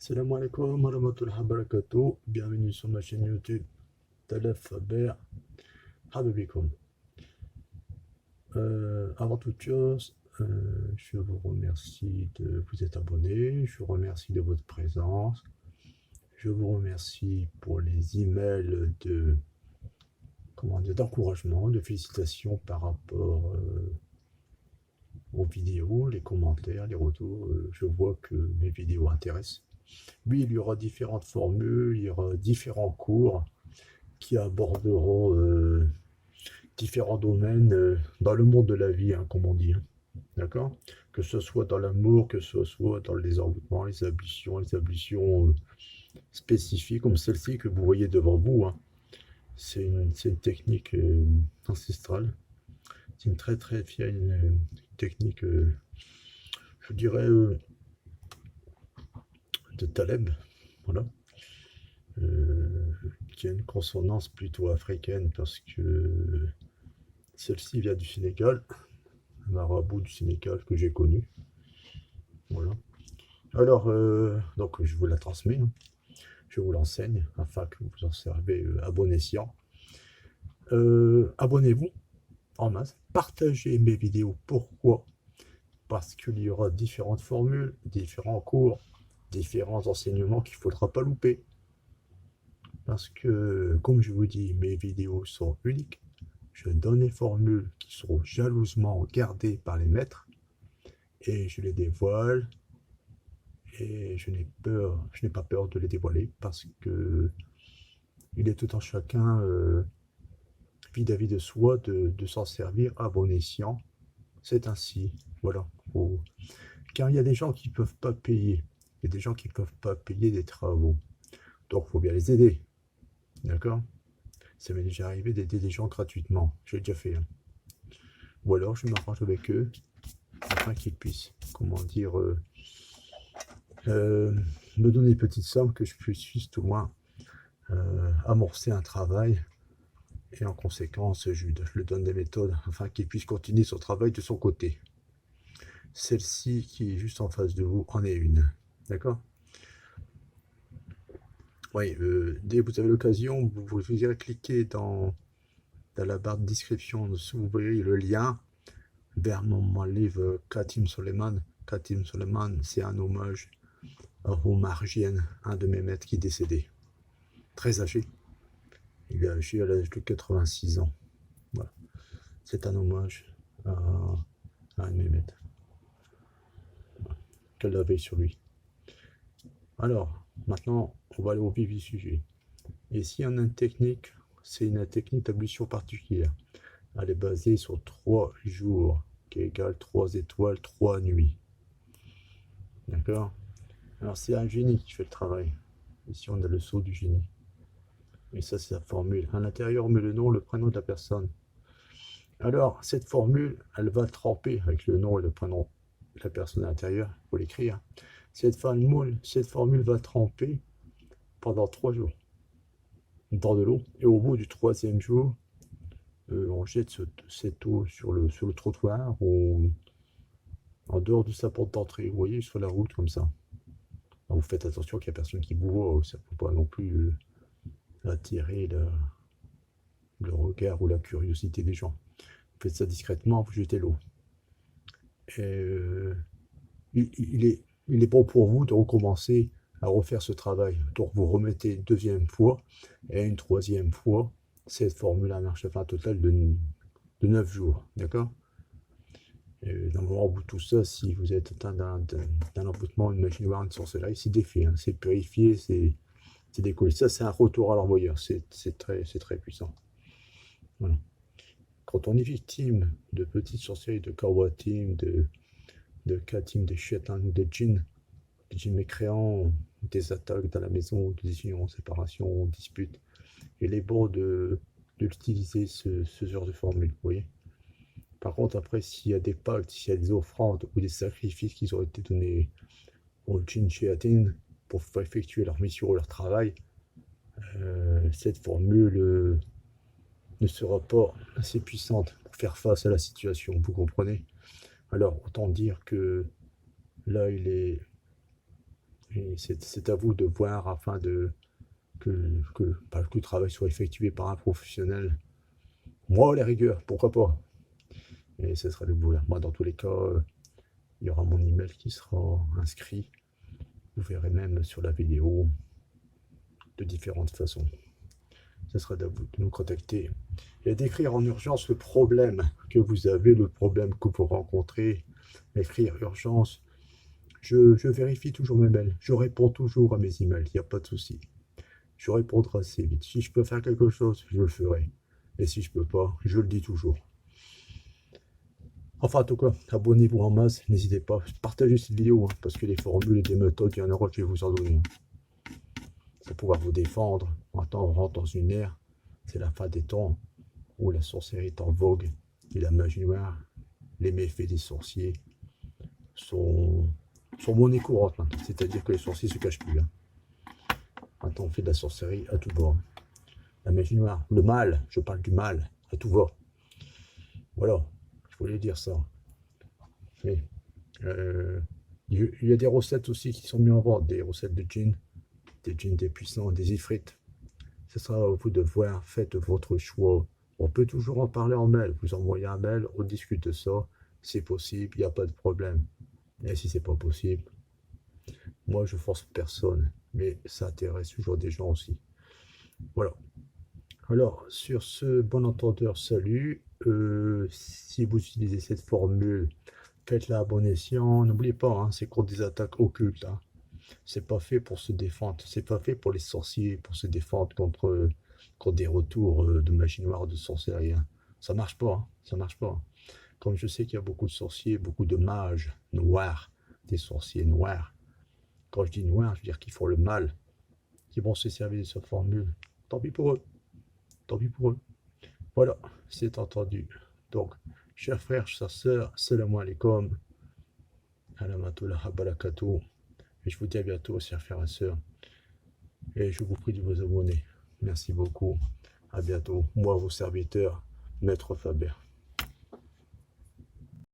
Salam alaikum wa rahmatullahi wa barakatuh. Bienvenue sur ma chaîne YouTube Talef Faber Habibikoum. Avant toute chose, je vous remercie de vous être abonné. Je vous remercie de votre présence. Je vous remercie pour les emails d'encouragement, de félicitations par rapport aux vidéos, les commentaires, les retours. Je vois que mes vidéos intéressent. Oui, il y aura différentes formules, il y aura différents cours qui aborderont différents domaines dans le monde de la vie, hein, comme on dit. Hein. D'accord? Que ce soit dans l'amour, que ce soit dans les envoûtements, les ablutions spécifiques comme celle-ci que vous voyez devant vous. Hein. C'est une technique ancestrale. C'est une très très vieille technique, je dirais, de Taleb. Voilà. Euh, qui a une consonance plutôt africaine parce que celle-ci vient du Sénégal, un marabout du Sénégal que j'ai connu. Voilà. Alors, donc je vous la transmets, hein. Je vous l'enseigne afin que vous en servez à bon escient. Abonnez-vous en masse, partagez mes vidéos. Pourquoi? Parce qu'il y aura différentes formules, différents cours, différents enseignements qu'il ne faudra pas louper. Parce que, comme je vous dis, mes vidéos sont uniques. Je donne des formules qui seront jalousement gardées par les maîtres et je les dévoile et je n'ai pas peur de les dévoiler parce que il est tout en chacun vis-à-vis de soi de s'en servir à bon escient. C'est ainsi, voilà. Car il y a des gens qui ne peuvent pas payer, il y a des gens qui ne peuvent pas payer des travaux, donc il faut bien les aider, d'accord? Ça m'est déjà arrivé d'aider des gens gratuitement, j'ai déjà fait. Hein. Ou alors je m'arrange avec eux afin qu'ils puissent, comment dire, euh, me donner une petite somme que je puisse tout au moins amorcer un travail et en conséquence je lui donne des méthodes afin qu'il puisse continuer son travail de son côté. Celle-ci qui est juste en face de vous en est une. D'accord? Oui, dès que vous avez l'occasion, vous irez cliquer dans la barre de description en dessous, vous verrez le lien vers mon livre Katim Soleiman. Katim Soleiman, c'est un hommage à Omar Gien, un de mes maîtres qui est décédé, très âgé. Il est âgé à l'âge de 86 ans. Voilà. C'est un hommage à un de mes maîtres. Qu'elle avait sur lui. Alors, maintenant, on va aller au vif du sujet. Ici, on a une technique, c'est une technique d'ablution particulière. Elle est basée sur 3 jours, qui est égal 3 étoiles, 3 nuits. D'accord? Alors, c'est un génie qui fait le travail. Ici, on a le sceau du génie. Et ça, c'est la formule. À l'intérieur, on met le nom, le prénom de la personne. Alors, cette formule, elle va tremper avec le nom et le prénom de la personne à l'intérieur. Il faut l'écrire. Cette formule va tremper pendant 3 jours dans de l'eau. Et au bout du 3e jour, on jette cette eau sur le trottoir ou en dehors de sa porte d'entrée. Vous voyez, sur la route comme ça. Alors, vous faites attention qu'il n'y a personne qui vous voit. Ça ne peut pas non plus attirer le regard ou la curiosité des gens. Vous faites ça discrètement, vous jetez l'eau. Et il est bon pour vous de recommencer à refaire ce travail. Donc vous remettez une 2e fois et une 3e fois. Cette formule marche à un total de 9 jours. D'accord? Donc au bout de tout ça, si vous êtes atteint d'un emboutement, imaginez voir une sorcellerie, c'est défait, hein, c'est purifié, c'est décollé. Ça, c'est un retour à l'envoyeur. C'est très puissant. Voilà. Quand on est victime de petites sorcelleries, de kawatim, de katim, des chétans ou des djinns mécréants, des attaques dans la maison, des unions, séparations, disputes, il est bon d'utiliser ce genre de formule, vous voyez. Par contre, après, s'il y a des pactes, s'il y a des offrandes ou des sacrifices qui ont été donnés aux djinns chéatines pour effectuer leur mission ou leur travail, cette formule ne sera pas assez puissante pour faire face à la situation, vous comprenez? Alors, autant dire que là, Et c'est à vous de voir afin que le travail soit effectué par un professionnel. Moi, les rigueurs, pourquoi pas? Et ce sera le boulot. Moi, dans tous les cas, il y aura mon email qui sera inscrit. Vous verrez même sur la vidéo de différentes façons. Ce sera à vous de nous contacter et d'écrire en urgence le problème que vous avez, le problème que vous rencontrez. Écrire urgence. Je vérifie toujours mes mails. Je réponds toujours à mes emails. Il n'y a pas de souci. Je répondrai assez vite. Si je peux faire quelque chose, je le ferai. Et si je peux pas, je le dis toujours. Enfin, en tout cas, abonnez-vous en masse. N'hésitez pas. Partagez cette vidéo, hein, parce que les formules et des méthodes, il y en aura, je vais vous en donner. Pour pouvoir vous défendre. Maintenant, on rentre dans une ère. C'est la fin des temps où la sorcellerie est en vogue. Et la magie noire, les méfaits des sorciers sont monnaie courante maintenant. C'est-à-dire que les sorciers se cachent plus. Hein. Maintenant, on fait de la sorcellerie à tout bord. La magie noire, le mal, je parle du mal, à tout va. Voilà, je voulais dire ça. Mais il y a des recettes aussi qui sont mises en vente, des recettes de djinns, des djinns des puissants, des ifrits. Ce sera à vous de voir, faites votre choix. On peut toujours en parler en mail. Vous envoyez un mail, on discute de ça. C'est possible, il n'y a pas de problème. Et si c'est pas possible, moi je force personne, mais ça intéresse toujours des gens aussi. Voilà. Alors, sur ce, bon entendeur, salut. Si vous utilisez cette formule, faites-la à bon escient. N'oubliez pas, hein, c'est contre des attaques occultes. Hein. C'est pas fait pour se défendre. C'est pas fait pour les sorciers, pour se défendre contre des retours de magie noire, de sorcellerie. Hein. Ça marche pas. Hein, ça marche pas. Comme je sais qu'il y a beaucoup de sorciers, beaucoup de mages noirs, des sorciers noirs. Quand je dis noirs, je veux dire qu'ils font le mal, qui vont se servir de cette formule. Tant pis pour eux. Tant pis pour eux. Voilà, c'est entendu. Donc, chers frères, chères sœurs, salam alaikum, alamatullah barakatuh. Et je vous dis à bientôt, chers frères et sœurs. Et je vous prie de vous abonner. Merci beaucoup. À bientôt. Moi, vos serviteurs, Maître Faber.